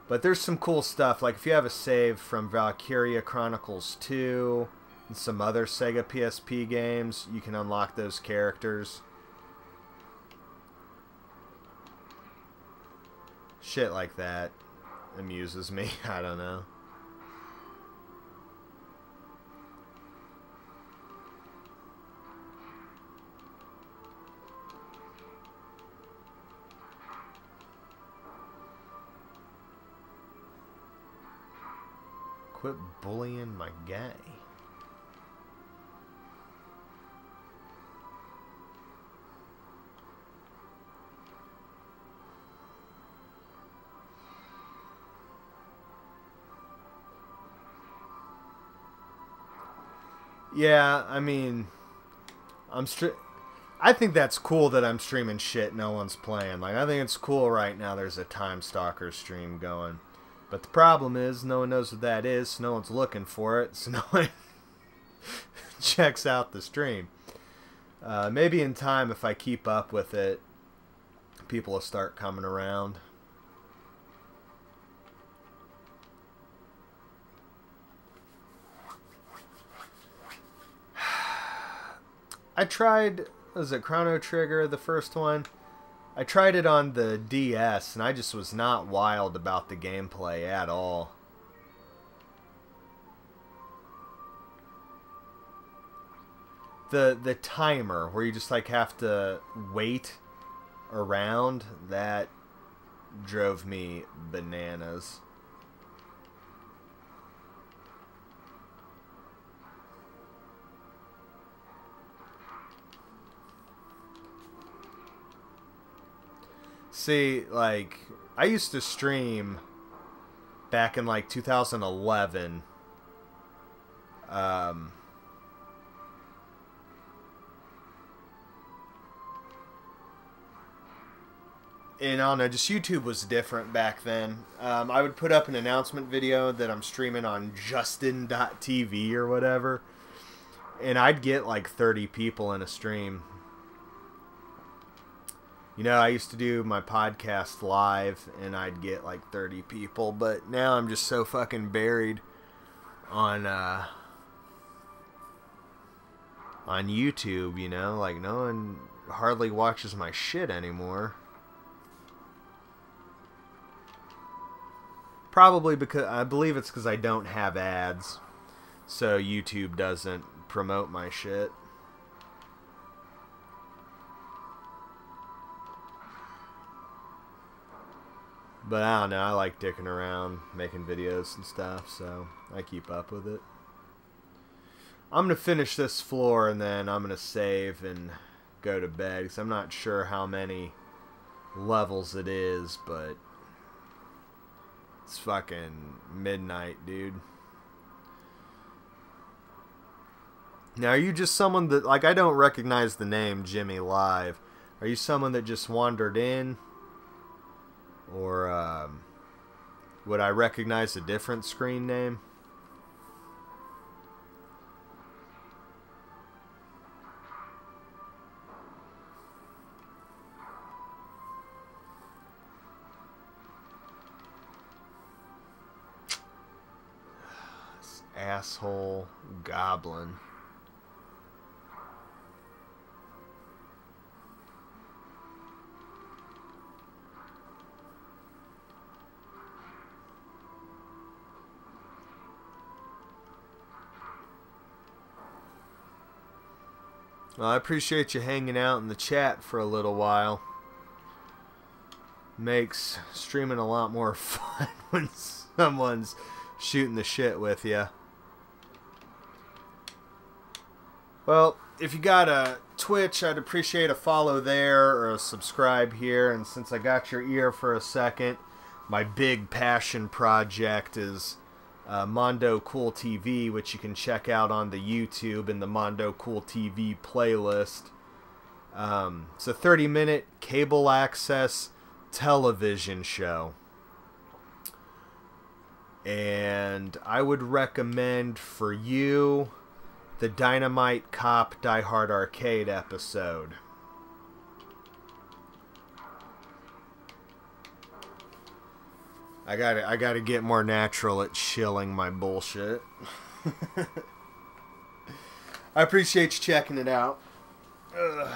but there's some cool stuff. Like if you have a save from Valkyria Chronicles 2 and some other Sega PSP games, you can unlock those characters. Shit like that amuses me. I don't know. Quit bullying my guy. Yeah, I mean, I think that's cool that I'm streaming shit no one's playing. Like, I think it's cool right now there's a Time Stalker stream going. But the problem is, no one knows what that is, so no one's looking for it, so no one checks out the stream. Maybe in time, if I keep up with it, people will start coming around. I tried, was it Chrono Trigger, the first one? I tried it on the DS, and I just was not wild about the gameplay at all. The timer, where you just like have to wait around, that drove me bananas. See, like, I used to stream back in, like, 2011. Um, and I don't know, just YouTube was different back then. I would put up an announcement video that I'm streaming on Justin.tv or whatever, and I'd get like 30 people in a stream. You know, I used to do my podcast live, and I'd get like 30 people, but now I'm just so fucking buried on YouTube, you know? Like, no one hardly watches my shit anymore. Probably because, I believe it's because I don't have ads, so YouTube doesn't promote my shit. But I don't know, I like dicking around, making videos and stuff, so I keep up with it. I'm going to finish this floor and then I'm going to save and go to bed, because I'm not sure how many levels it is, but it's fucking midnight, dude. Now, are you just someone that, like, I don't recognize the name Jimmy Live. Are you someone that just wandered in? Or would I recognize a different screen name? This asshole goblin. Well, I appreciate you hanging out in the chat for a little while. Makes streaming a lot more fun when someone's shooting the shit with you. Well, if you got a Twitch, I'd appreciate a follow there or a subscribe here. And since I got your ear for a second, my big passion project is Mondo Cool TV, which you can check out on the YouTube in the Mondo Cool TV playlist. It's a 30-minute cable access television show. And I would recommend for you the Dynamite Cop Die Hard Arcade episode. I gotta get more natural at shilling my bullshit. I appreciate you checking it out. Ugh.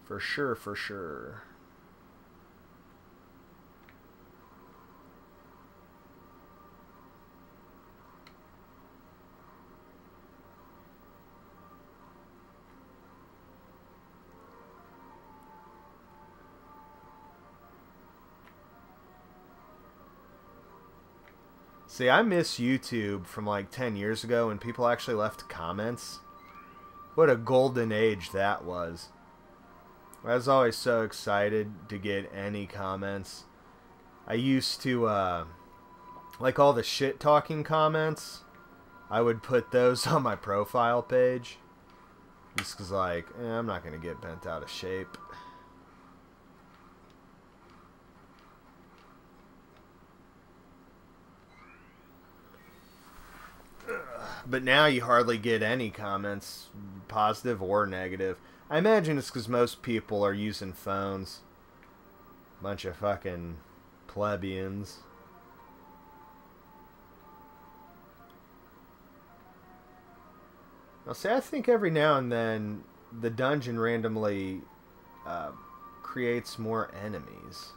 For sure, for sure. See, I miss YouTube from like 10 years ago when people actually left comments. What a golden age that was. I was always so excited to get any comments. I used to, like all the shit-talking comments, I would put those on my profile page. Just because, like, I'm not going to get bent out of shape. But now you hardly get any comments, positive or negative. I imagine it's because most people are using phones. Bunch of fucking plebeians. Now, see, I think every now and then the dungeon randomly creates more enemies.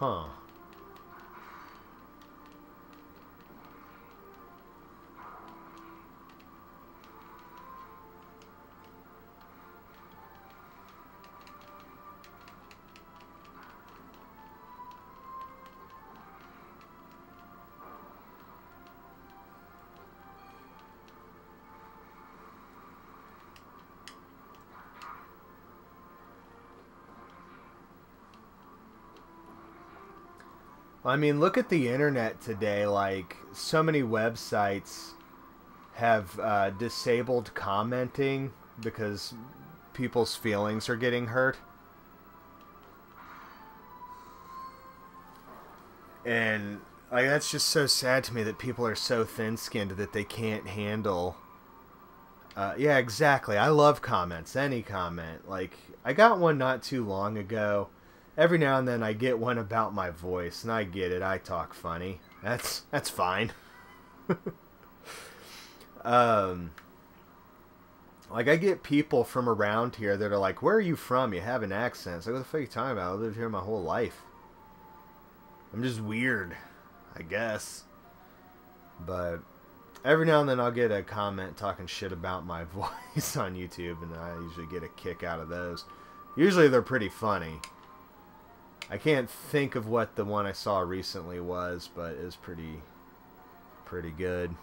Huh. I mean, look at the internet today. Like, so many websites have disabled commenting because people's feelings are getting hurt. And like, that's just so sad to me that people are so thin-skinned that they can't handle... yeah, exactly. I love comments. Any comment. Like, I got one not too long ago. Every now and then I get one about my voice, and I get it. I talk funny. That's fine. Like, I get people from around here that are like, "Where are you from? You have an accent." It's like, what the fuck are you talking about? I lived here my whole life. I'm just weird, I guess. But every now and then I'll get a comment talking shit about my voice on YouTube, and I usually get a kick out of those. Usually they're pretty funny. I can't think of what the one I saw recently was, but it was pretty good.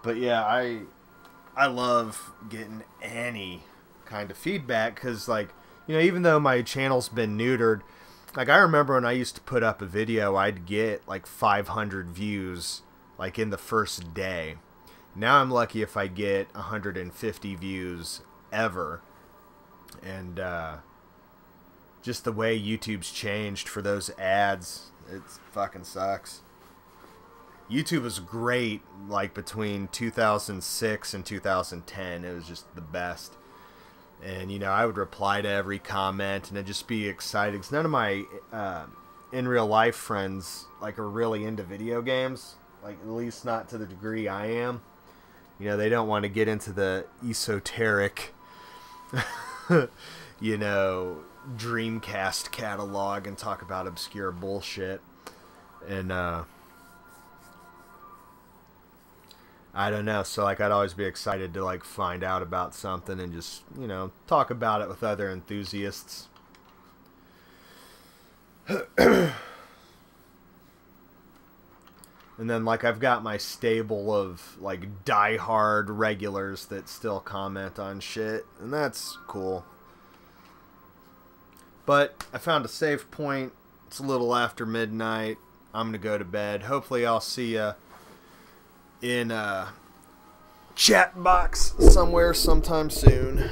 But yeah, I love getting any kind of feedback, because, like, you know, even though my channel's been neutered, like, I remember when I used to put up a video, I'd get like 500 views like in the first day. Now I'm lucky if I get 150 views ever. And just the way YouTube's changed for those ads, it fucking sucks. YouTube was great, like, between 2006 and 2010. It was just the best. And, you know, I would reply to every comment, and I'd just be excited, because none of my in real life friends, like, are really into video games, like, at least not to the degree I am. You know, they don't want to get into the esoteric, you know, Dreamcast catalog and talk about obscure bullshit. And I don't know, so, like, I'd always be excited to, like, find out about something and just, you know, talk about it with other enthusiasts. And then, like, I've got my stable of, like, diehard regulars that still comment on shit, and that's cool. But I found a save point. It's a little after midnight. I'm gonna go to bed. Hopefully I'll see ya in a chat box somewhere sometime soon.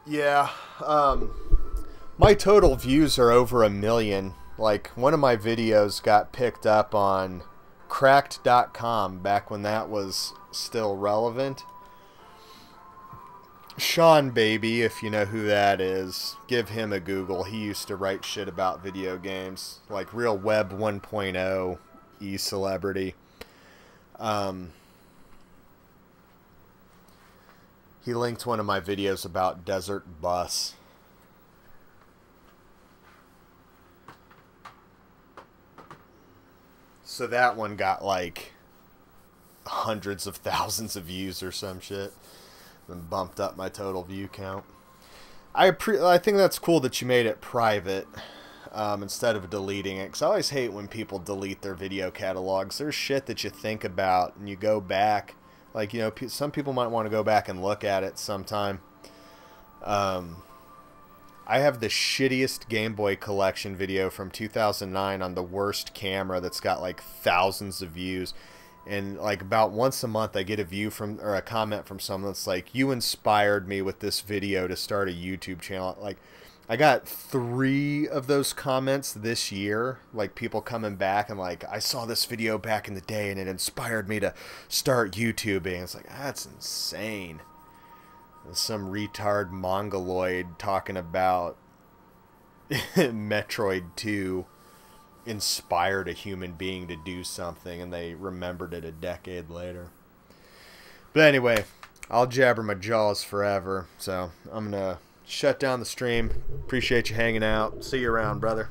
Yeah, my total views are over 1 million. Like, one of my videos got picked up on cracked.com back when that was still relevant. Sean Baby, if you know who that is, give him a Google. He used to write shit about video games, like real Web 1.0 e-celebrity. He linked one of my videos about Desert Bus. So that one got like hundreds of thousands of views or some shit. And bumped up my total view count. I think that's cool that you made it private instead of deleting it. Because I always hate when people delete their video catalogs. There's shit that you think about and you go back. Like, you know, some people might want to go back and look at it sometime. I have the shittiest Game Boy Collection video from 2009 on the worst camera that's got like thousands of views. And like about once a month I get a view from, or a comment from someone that's like, "You inspired me with this video to start a YouTube channel." Like, I got 3 of those comments this year, like people coming back and like, "I saw this video back in the day and it inspired me to start YouTubing." It's like, that's insane. Some retard mongoloid talking about Metroid 2 inspired a human being to do something and they remembered it a decade later. But anyway, I'll jabber my jaws forever, so I'm going to shut down the stream. Appreciate you hanging out. See you around, brother.